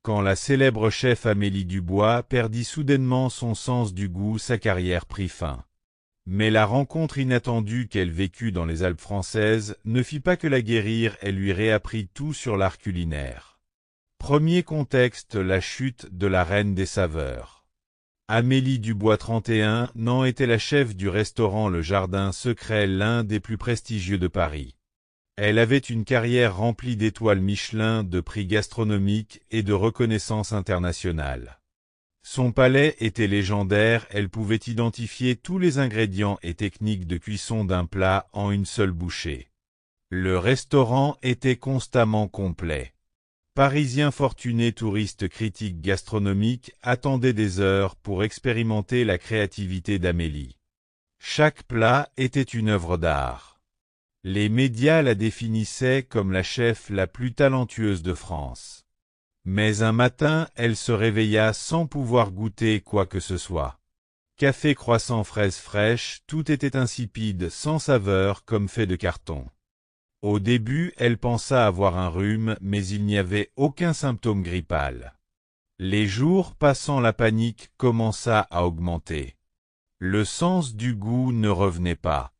Quand la célèbre chef Amélie Dubois perdit soudainement son sens du goût, sa carrière prit fin. Mais la rencontre inattendue qu'elle vécut dans les Alpes françaises ne fit pas que la guérir, elle lui réapprit tout sur l'art culinaire. Premier contexte, la chute de la reine des saveurs. Amélie Dubois 31 ans était la chef du restaurant Le Jardin Secret, l'un des plus prestigieux de Paris. Elle avait une carrière remplie d'étoiles Michelin, de prix gastronomiques et de reconnaissance internationale. Son palais était légendaire, elle pouvait identifier tous les ingrédients et techniques de cuisson d'un plat en une seule bouchée. Le restaurant était constamment complet. Parisiens fortunés, touristes, critiques gastronomiques attendaient des heures pour expérimenter la créativité d'Amélie. Chaque plat était une œuvre d'art. Les médias la définissaient comme la chef la plus talentueuse de France. Mais un matin, elle se réveilla sans pouvoir goûter quoi que ce soit. Café, croissant, fraises fraîches, tout était insipide, sans saveur, comme fait de carton. Au début, elle pensa avoir un rhume, mais il n'y avait aucun symptôme grippal. Les jours passant, la panique commença à augmenter. Le sens du goût ne revenait pas.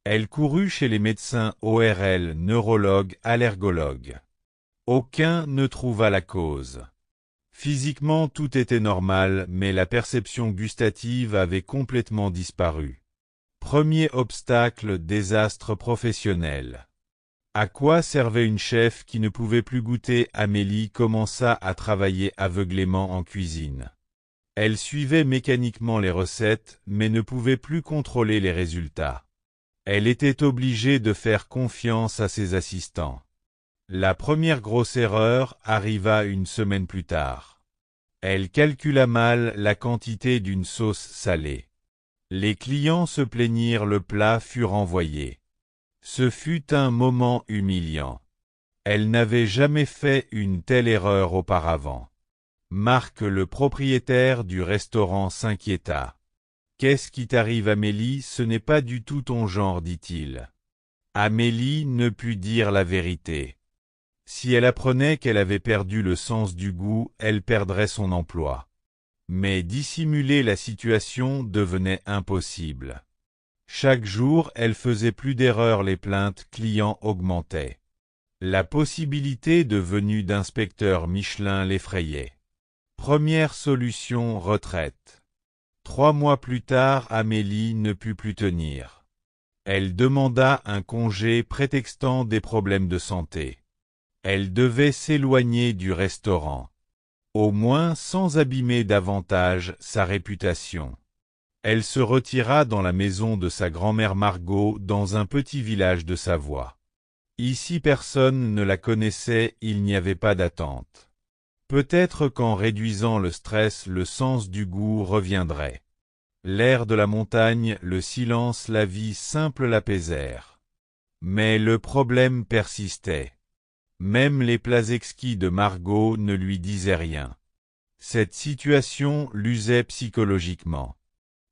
Elle courut chez les médecins ORL, neurologues, allergologues. Aucun ne trouva la cause. Physiquement, tout était normal, mais la perception gustative avait complètement disparu. Premier obstacle, désastre professionnel. À quoi servait une chef qui ne pouvait plus goûter? Amélie commença à travailler aveuglément en cuisine. Elle suivait mécaniquement les recettes, mais ne pouvait plus contrôler les résultats. Elle était obligée de faire confiance à ses assistants. La première grosse erreur arriva une semaine plus tard. Elle calcula mal la quantité d'une sauce salée. Les clients se plaignirent, le plat fut renvoyé. Ce fut un moment humiliant. Elle n'avait jamais fait une telle erreur auparavant. Marc, le propriétaire du restaurant, s'inquiéta. « Qu'est-ce qui t'arrive, Amélie? Ce n'est pas du tout ton genre, dit-il. » Amélie ne put dire la vérité. Si elle apprenait qu'elle avait perdu le sens du goût, elle perdrait son emploi. Mais dissimuler la situation devenait impossible. Chaque jour, elle faisait plus d'erreurs, les plaintes clients augmentaient. La possibilité de venue d'inspecteur Michelin l'effrayait. Première solution, retraite. 3 mois plus tard, Amélie ne put plus tenir. Elle demanda un congé prétextant des problèmes de santé. Elle devait s'éloigner du restaurant, au moins sans abîmer davantage sa réputation. Elle se retira dans la maison de sa grand-mère Margot, dans un petit village de Savoie. Ici personne ne la connaissait, il n'y avait pas d'attente. Peut-être qu'en réduisant le stress, le sens du goût reviendrait. L'air de la montagne, le silence, la vie simple l'apaisèrent. Mais le problème persistait. Même les plats exquis de Margot ne lui disaient rien. Cette situation l'usait psychologiquement.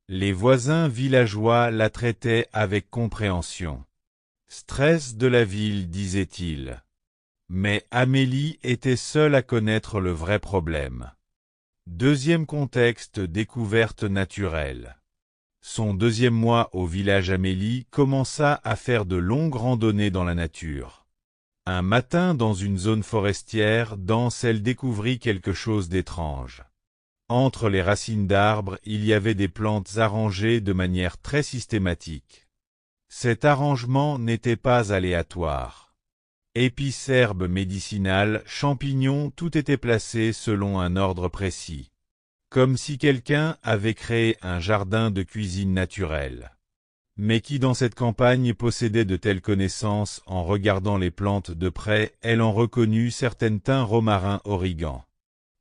Les voisins villageois la traitaient avec compréhension. Stress de la ville, disait-il. Mais Amélie était seule à connaître le vrai problème. Deuxième contexte, découverte naturelle. Son deuxième mois au village, Amélie commença à faire de longues randonnées dans la nature. Un matin, dans une zone forestière dense, elle découvrit quelque chose d'étrange. Entre les racines d'arbres, il y avait des plantes arrangées de manière très systématique. Cet arrangement n'était pas aléatoire. Épices, herbes médicinales, champignons, tout était placé selon un ordre précis. Comme si quelqu'un avait créé un jardin de cuisine naturelle. Mais qui dans cette campagne possédait de telles connaissances? En regardant les plantes de près, elle en reconnut certaines, thym, romarin, origan.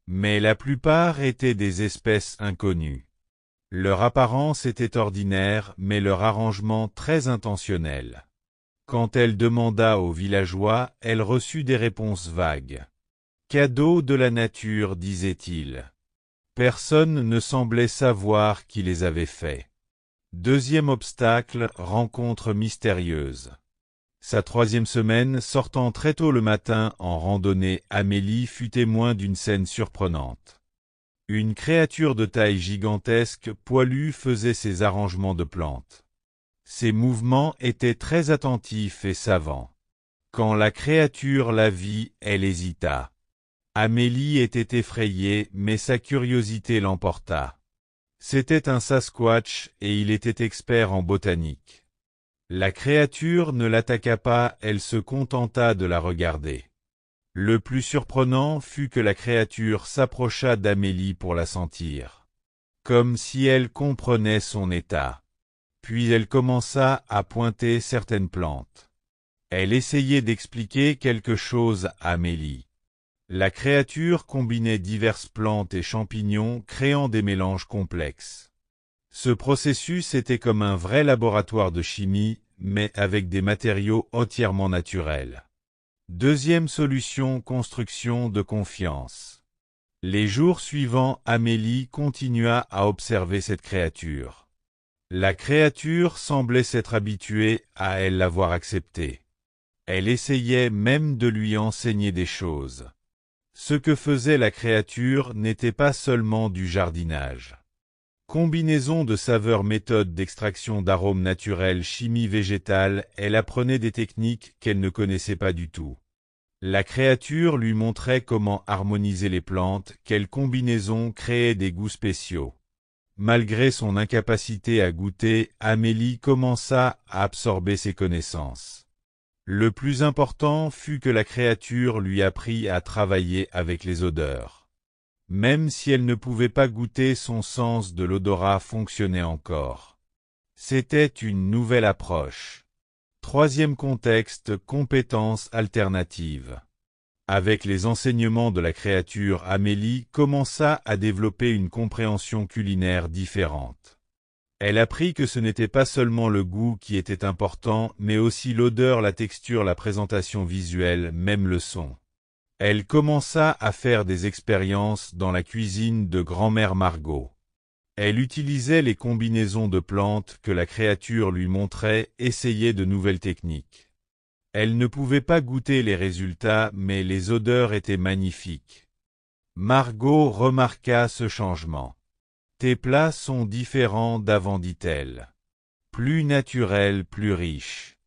Mais la plupart étaient des espèces inconnues. Leur apparence était ordinaire, mais leur arrangement très intentionnel. Quand elle demanda aux villageois, elle reçut des réponses vagues. Cadeau de la nature, disait-il. Personne ne semblait savoir qui les avait faits. Deuxième obstacle, rencontre mystérieuse. Sa troisième semaine, sortant très tôt le matin en randonnée, Amélie fut témoin d'une scène surprenante. Une créature de taille gigantesque, poilue, faisait ses arrangements de plantes. Ses mouvements étaient très attentifs et savants. Quand la créature la vit, elle hésita. Amélie était effrayée, mais sa curiosité l'emporta. C'était un Sasquatch et il était expert en botanique. La créature ne l'attaqua pas, elle se contenta de la regarder. Le plus surprenant fut que la créature s'approcha d'Amélie pour la sentir. Comme si elle comprenait son état. Puis elle commença à pointer certaines plantes. Elle essayait d'expliquer quelque chose à Amélie. La créature combinait diverses plantes et champignons, créant des mélanges complexes. Ce processus était comme un vrai laboratoire de chimie, mais avec des matériaux entièrement naturels. Deuxième solution, construction de confiance. Les jours suivants, Amélie continua à observer cette créature. La créature semblait s'être habituée à elle l'avoir acceptée. Elle essayait même de lui enseigner des choses. Ce que faisait la créature n'était pas seulement du jardinage. Combinaison de saveurs, méthode d'extraction d'arômes naturels, chimie végétale, elle apprenait des techniques qu'elle ne connaissait pas du tout. La créature lui montrait comment harmoniser les plantes, quelles combinaisons créaient des goûts spéciaux. Malgré son incapacité à goûter, Amélie commença à absorber ses connaissances. Le plus important fut que la créature lui apprit à travailler avec les odeurs. Même si elle ne pouvait pas goûter, son sens de l'odorat fonctionnait encore. C'était une nouvelle approche. Troisième contexte, compétences alternatives. Avec les enseignements de la créature, Amélie commença à développer une compréhension culinaire différente. Elle apprit que ce n'était pas seulement le goût qui était important, mais aussi l'odeur, la texture, la présentation visuelle, même le son. Elle commença à faire des expériences dans la cuisine de grand-mère Margot. Elle utilisait les combinaisons de plantes que la créature lui montrait, essayait de nouvelles techniques. Elle ne pouvait pas goûter les résultats, mais les odeurs étaient magnifiques. Margot remarqua ce changement. « Tes plats sont différents d'avant » dit-elle. Plus naturels, plus riches.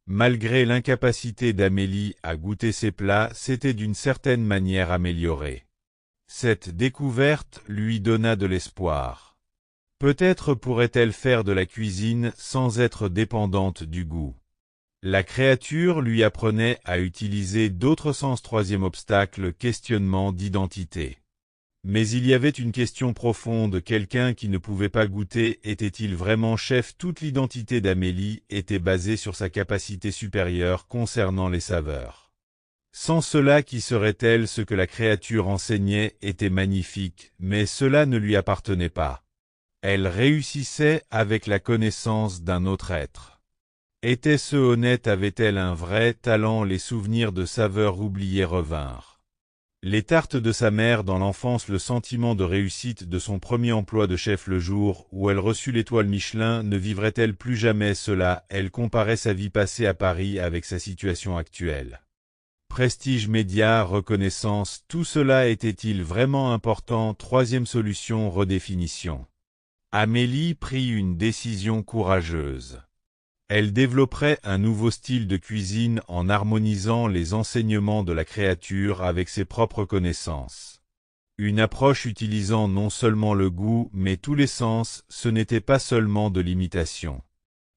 Malgré l'incapacité d'Amélie à goûter ses plats, c'était d'une certaine manière amélioré. Cette découverte lui donna de l'espoir. Peut-être pourrait-elle faire de la cuisine sans être dépendante du goût. La créature lui apprenait à utiliser d'autres sens. Troisième obstacle, questionnement d'identité. Mais il y avait une question profonde, quelqu'un qui ne pouvait pas goûter, était-il vraiment chef? Toute l'identité d'Amélie était basée sur sa capacité supérieure concernant les saveurs. Sans cela, qui serait-elle? Ce que la créature enseignait était magnifique, mais cela ne lui appartenait pas. Elle réussissait avec la connaissance d'un autre être. Était-ce honnête? Avait-elle un vrai talent? Les souvenirs de saveurs oubliées revinrent. Les tartes de sa mère dans l'enfance, le sentiment de réussite de son premier emploi de chef le jour où elle reçut l'étoile Michelin, ne vivrait-elle plus jamais cela? Elle comparait sa vie passée à Paris avec sa situation actuelle. Prestige, médias, reconnaissance, tout cela était-il vraiment important? Troisième solution, redéfinition. Amélie prit une décision courageuse. Elle développerait un nouveau style de cuisine en harmonisant les enseignements de la créature avec ses propres connaissances. Une approche utilisant non seulement le goût mais tous les sens, ce n'était pas seulement de l'imitation.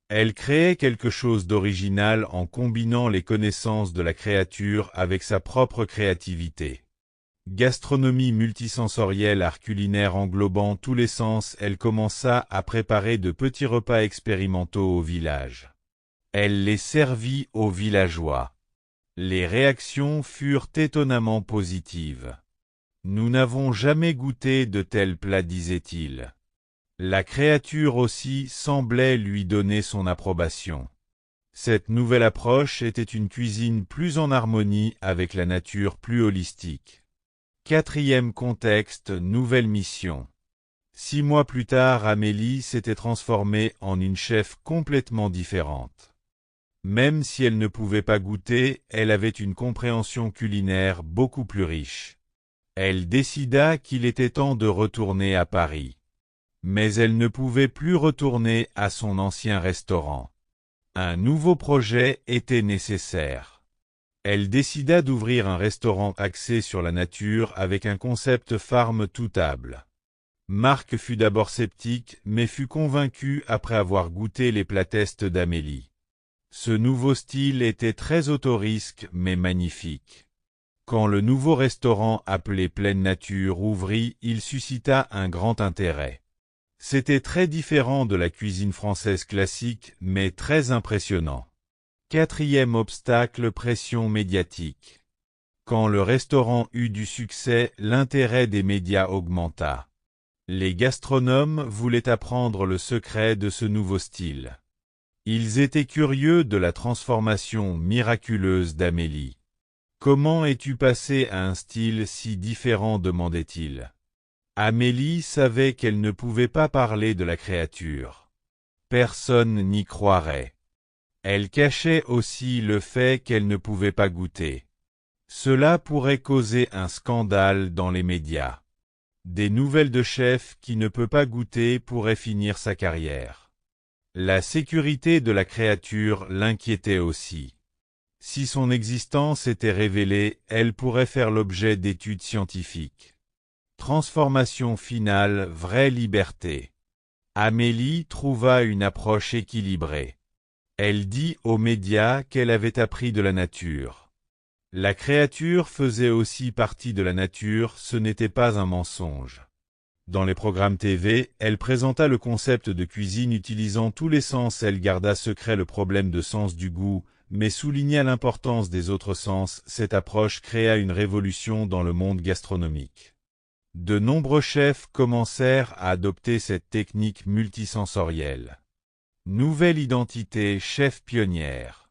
Elle créait quelque chose d'original en combinant les connaissances de la créature avec sa propre créativité. Gastronomie multisensorielle, art culinaire englobant tous les sens, elle commença à préparer de petits repas expérimentaux au village. Elle les servit aux villageois. Les réactions furent étonnamment positives. « Nous n'avons jamais goûté de tels plats » disait-il. La créature aussi semblait lui donner son approbation. Cette nouvelle approche était une cuisine plus en harmonie avec la nature, plus holistique. Quatrième contexte, nouvelle mission. 6 mois plus tard, Amélie s'était transformée en une chef complètement différente. Même si elle ne pouvait pas goûter, elle avait une compréhension culinaire beaucoup plus riche. Elle décida qu'il était temps de retourner à Paris. Mais elle ne pouvait plus retourner à son ancien restaurant. Un nouveau projet était nécessaire. Elle décida d'ouvrir un restaurant axé sur la nature avec un concept farm to table. Marc fut d'abord sceptique, mais fut convaincu après avoir goûté les plats tests d'Amélie. Ce nouveau style était très auto-risque mais magnifique. Quand le nouveau restaurant appelé Pleine Nature ouvrit, il suscita un grand intérêt. C'était très différent de la cuisine française classique, mais très impressionnant. Quatrième obstacle, pression médiatique. Quand le restaurant eut du succès, l'intérêt des médias augmenta. Les gastronomes voulaient apprendre le secret de ce nouveau style. Ils étaient curieux de la transformation miraculeuse d'Amélie. « Comment es-tu passé à un style si différent » demandait-il. Amélie savait qu'elle ne pouvait pas parler de la créature. Personne n'y croirait. Elle cachait aussi le fait qu'elle ne pouvait pas goûter. Cela pourrait causer un scandale dans les médias. Des nouvelles de chef qui ne peut pas goûter pourraient finir sa carrière. La sécurité de la créature l'inquiétait aussi. Si son existence était révélée, elle pourrait faire l'objet d'études scientifiques. Transformation finale, vraie liberté. Amélie trouva une approche équilibrée. Elle dit aux médias qu'elle avait appris de la nature. La créature faisait aussi partie de la nature, ce n'était pas un mensonge. Dans les programmes TV, elle présenta le concept de cuisine utilisant tous les sens. Elle garda secret le problème de sens du goût, mais souligna l'importance des autres sens. Cette approche créa une révolution dans le monde gastronomique. De nombreux chefs commencèrent à adopter cette technique multisensorielle. Nouvelle identité, chef pionnière.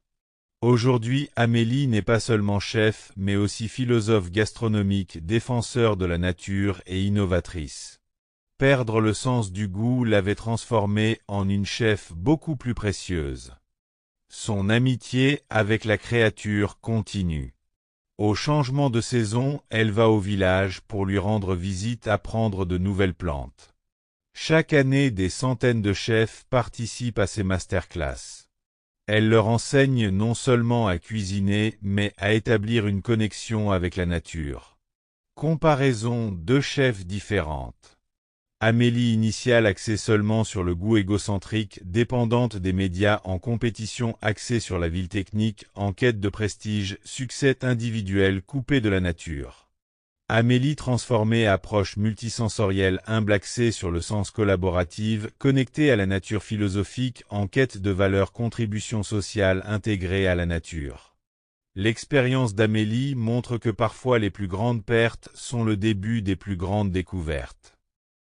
Aujourd'hui, Amélie n'est pas seulement chef, mais aussi philosophe gastronomique, défenseur de la nature et innovatrice. Perdre le sens du goût l'avait transformée en une chef beaucoup plus précieuse. Son amitié avec la créature continue. Au changement de saison, elle va au village pour lui rendre visite, apprendre de nouvelles plantes. Chaque année, des centaines de chefs participent à ces masterclass. Elle leur enseigne non seulement à cuisiner, mais à établir une connexion avec la nature. Comparaison, deux chefs différentes. Amélie initiale axée seulement sur le goût égocentrique, dépendante des médias en compétition axée sur la ville technique, en quête de prestige, succès individuel coupé de la nature. Amélie transformée, approche multisensorielle, humble axée sur le sens collaborative, connectée à la nature philosophique, en quête de valeur, contribution sociale intégrée à la nature. L'expérience d'Amélie montre que parfois les plus grandes pertes sont le début des plus grandes découvertes.